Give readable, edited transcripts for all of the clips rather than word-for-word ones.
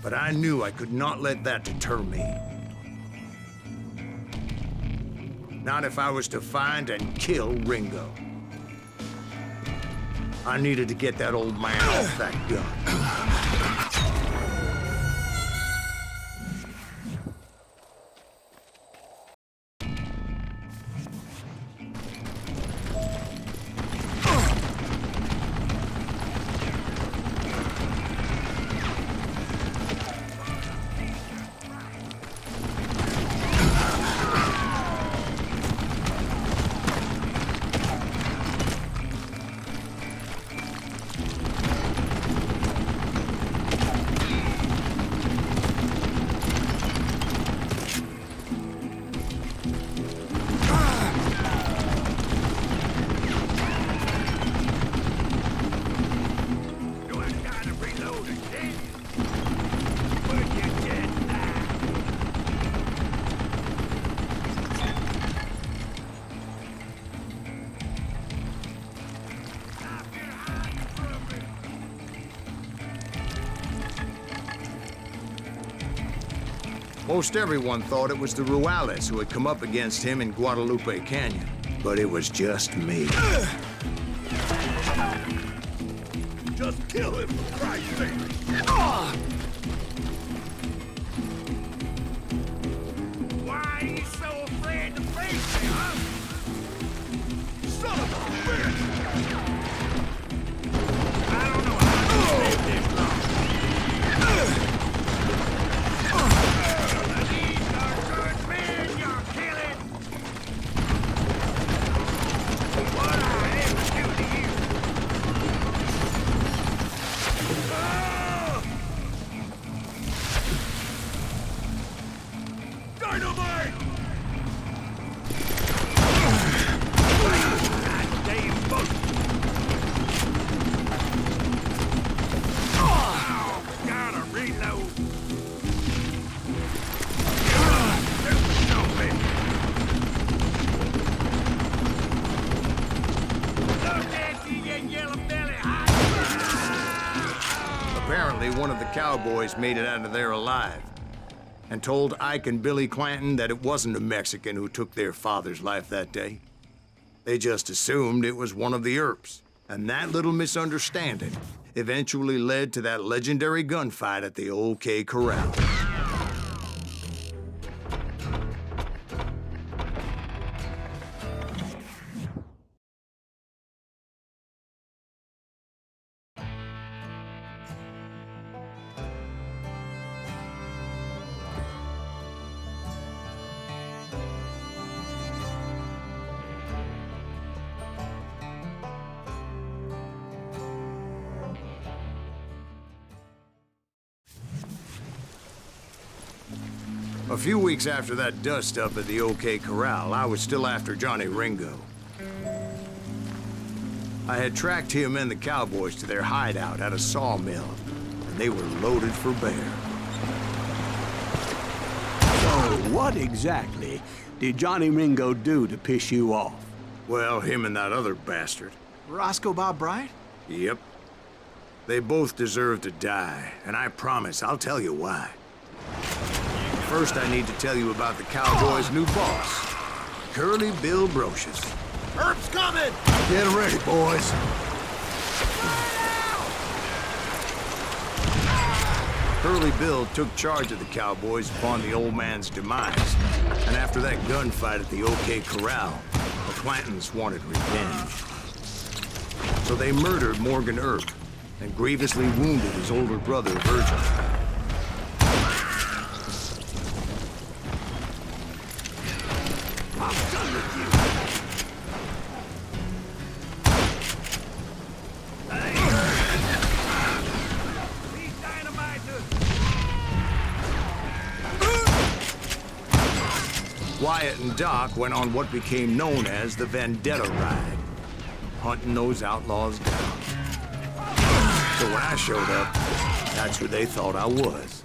But I knew I could not let that deter me. Not if I was to find and kill Ringo. I needed to get that old man off that gun. Most everyone thought it was the Juarez who had come up against him in Guadalupe Canyon, but it was just me. Just kill him, for Christ's sake! Why are you so afraid to face me, huh? Son of a bitch! I don't know how you live this long. These are good men you're killing! What I ever do to you? Dynamite! Goddamn boat! Gotta reload! Look at you, you yellow belly hot! Apparently, one of the cowboys made it out of there alive and told Ike and Billy Clanton that it wasn't a Mexican who took their father's life that day. They just assumed it was one of the Earps, and that little misunderstanding eventually led to that legendary gunfight at the OK Corral. A few weeks after that dust-up at the OK Corral, I was still after Johnny Ringo. I had tracked him and the cowboys to their hideout at a sawmill, and they were loaded for bear. So, what exactly did Johnny Ringo do to piss you off? Well, him and that other bastard. Roscoe Bob Bright? Yep. They both deserve to die, and I promise I'll tell you why. First, I need to tell you about the Cowboys' new boss, Curly Bill Brocious. Earp's coming! Get ready, boys. Curly Bill took charge of the Cowboys upon the old man's demise, and after that gunfight at the OK Corral, the Clantons wanted revenge. So they murdered Morgan Earp and grievously wounded his older brother, Virgil. I'm done with you! These dynamiters! Wyatt and Doc went on what became known as the Vendetta Ride, hunting those outlaws down. So when I showed up, that's who they thought I was.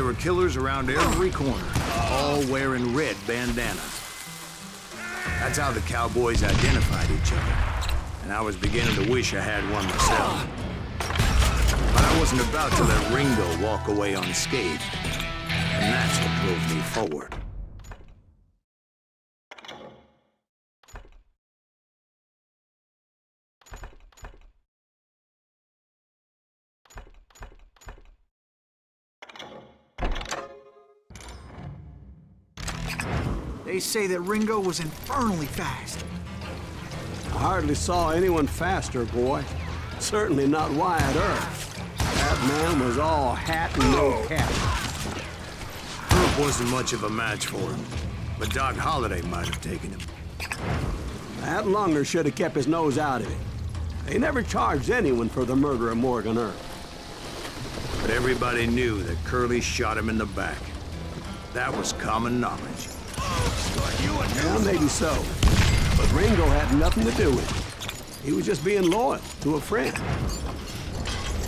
were killers around every corner, all wearing red bandanas. That's how the cowboys identified each other, and I was beginning to wish I had one myself. But I wasn't about to let Ringo walk away unscathed, and that's what drove me forward. They say that Ringo was infernally fast. I hardly saw anyone faster, boy. Certainly not Wyatt Earp. That man was all hat and no catch. Earp wasn't much of a match for him, but Doc Holliday might have taken him. That lunger should have kept his nose out of it. They never charged anyone for the murder of Morgan Earp. But everybody knew that Curly shot him in the back. That was common knowledge. Yeah, maybe so. But Ringo had nothing to do with it. He was just being loyal to a friend.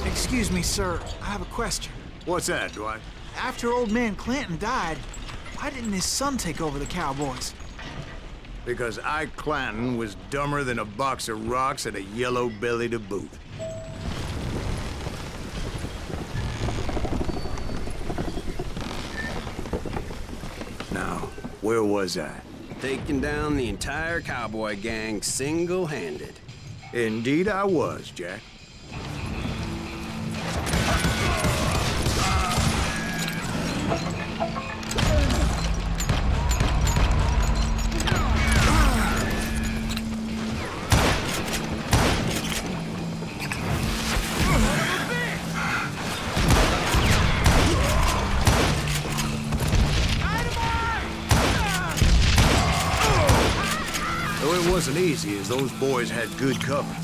Excuse me, sir. I have a question. What's that, Dwight? After old man Clanton died, why didn't his son take over the Cowboys? Because Ike Clanton was dumber than a box of rocks and a yellow belly to boot. Now, where was I? Taking down the entire cowboy gang single-handed. Indeed I was, Jack. Though it wasn't easy, as those boys had good cover.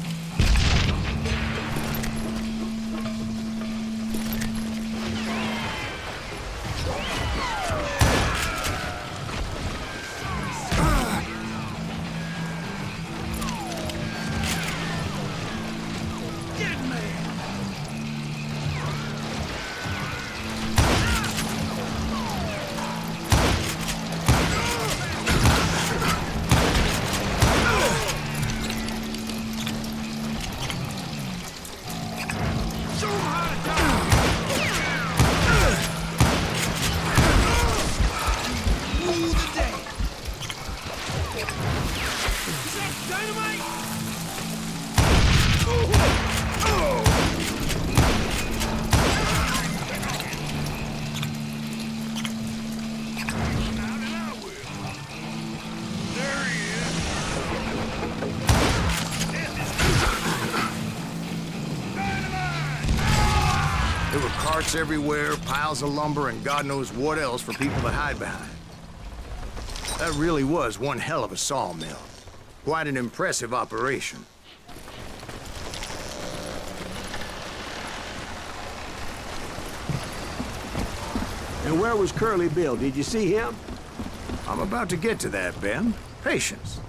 There were carts everywhere, piles of lumber, and God knows what else for people to hide behind. That really was one hell of a sawmill. Quite an impressive operation. And where was Curly Bill? Did you see him? I'm about to get to that, Ben. Patience.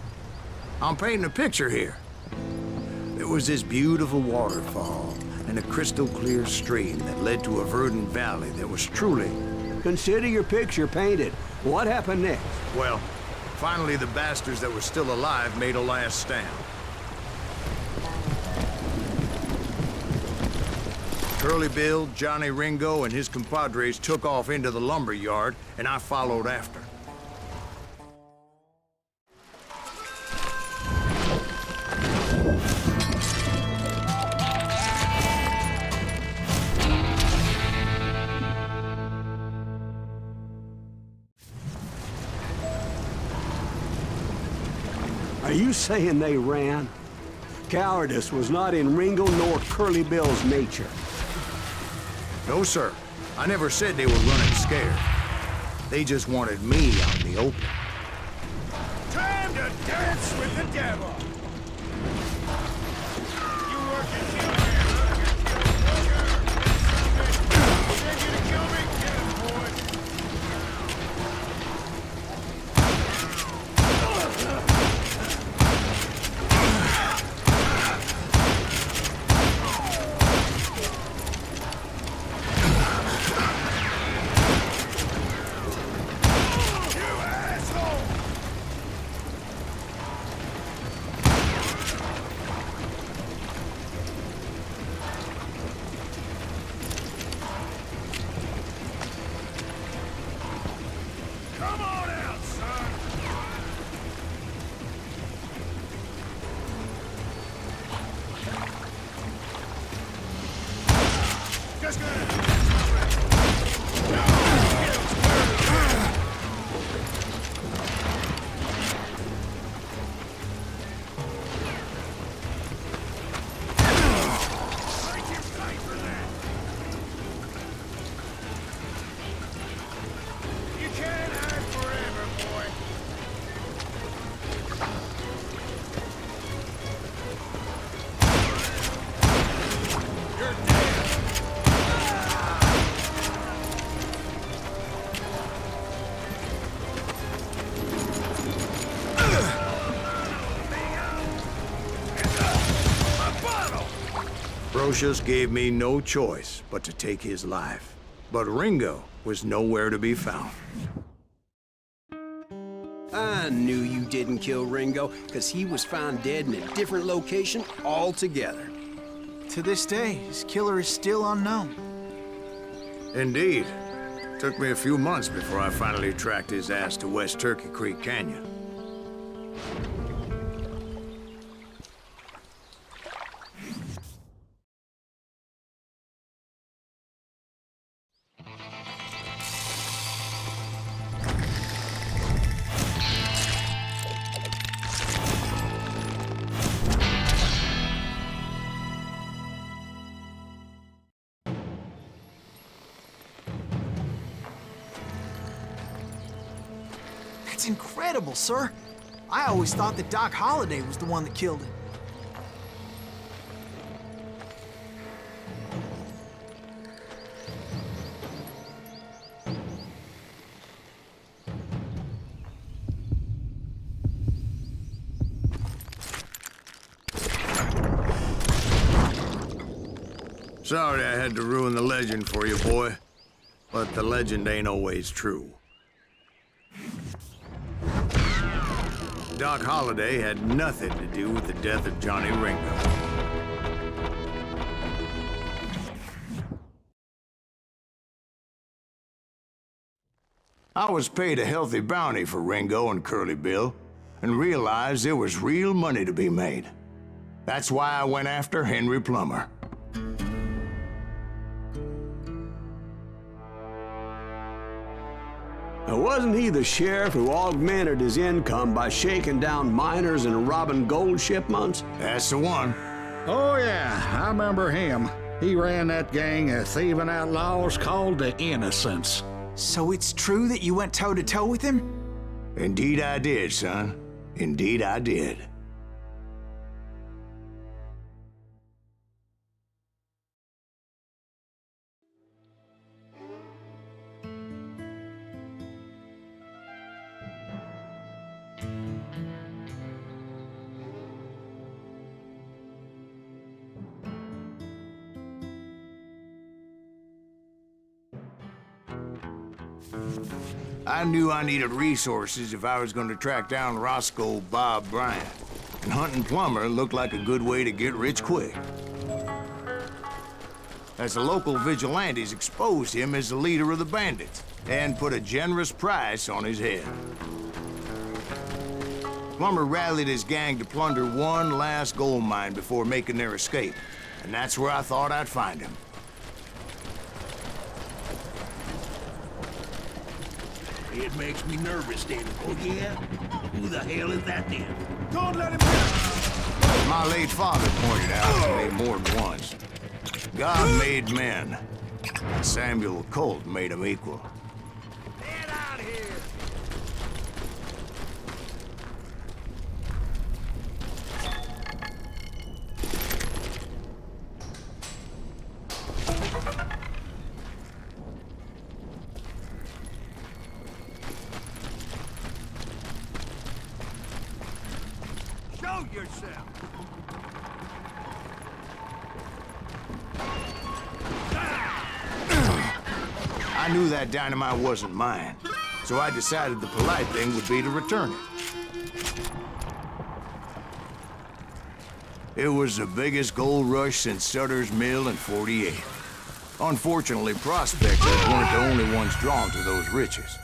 I'm painting a picture here. There was this beautiful waterfall and a crystal clear stream that led to a verdant valley that was truly... Consider your picture painted. What happened next? Well, finally the bastards that were still alive made a last stand. Curly Bill, Johnny Ringo, and his compadres took off into the lumber yard, and I followed after. Are you saying they ran? Cowardice was not in Ringo nor Curly Bill's nature. No, sir. I never said they were running scared. They just wanted me out in the open. Time to dance with the devil! You working kill me, Send you to kill me? Get him, boy! Aloysius gave me no choice but to take his life. But Ringo was nowhere to be found. I knew you didn't kill Ringo, because he was found dead in a different location altogether. To this day, his killer is still unknown. Indeed. Took me a few months before I finally tracked his ass to West Turkey Creek Canyon. That's incredible, sir. I always thought that Doc Holliday was the one that killed him. Sorry I had to ruin the legend for you, boy. But the legend ain't always true. Doc Holliday had nothing to do with the death of Johnny Ringo. I was paid a healthy bounty for Ringo and Curly Bill, and realized there was real money to be made. That's why I went after Henry Plummer. Wasn't he the sheriff who augmented his income by shaking down miners and robbing gold shipments? That's the one. Oh, yeah, I remember him. He ran that gang of thieving outlaws called the Innocents. So it's true that you went toe-to-toe with him? Indeed I did, son. Indeed I did. I knew I needed resources if I was going to track down Roscoe Bob Bryant, and hunting Plummer looked like a good way to get rich quick. As the local vigilantes exposed him as the leader of the bandits, and put a generous price on his head. Plummer rallied his gang to plunder one last gold mine before making their escape, and that's where I thought I'd find him. It makes me nervous, Danny. Oh, yeah? Who the hell is that then? Don't let him As my late father pointed out to me more than once, God made men, and Samuel Colt made them equal. Get out here! Show yourself! I knew that dynamite wasn't mine, so I decided the polite thing would be to return it. It was the biggest gold rush since Sutter's Mill in '48. Unfortunately, prospectors weren't the only ones drawn to those riches.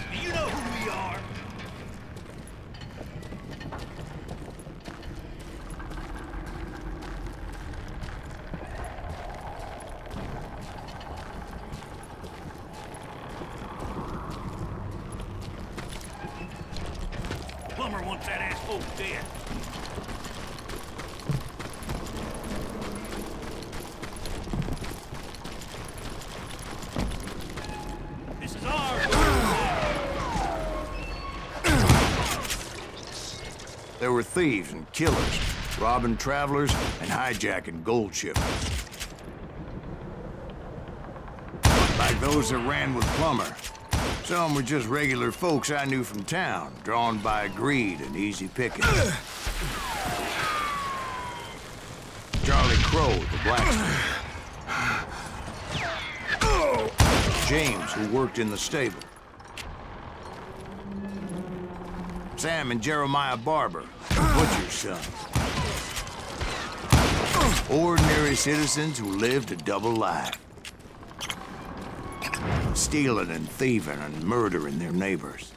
Do you know who we are? Plummer wants that asshole dead. This is ours. There were thieves and killers, robbing travelers and hijacking gold shipments. like those that ran with Plummer. Some were just regular folks I knew from town, drawn by greed and easy picking. Charlie Crow, the blacksmith. James, who worked in the stable. Sam and Jeremiah Barber, the butcher's son. Ordinary citizens who lived a double life. Stealing and thieving and murdering their neighbors.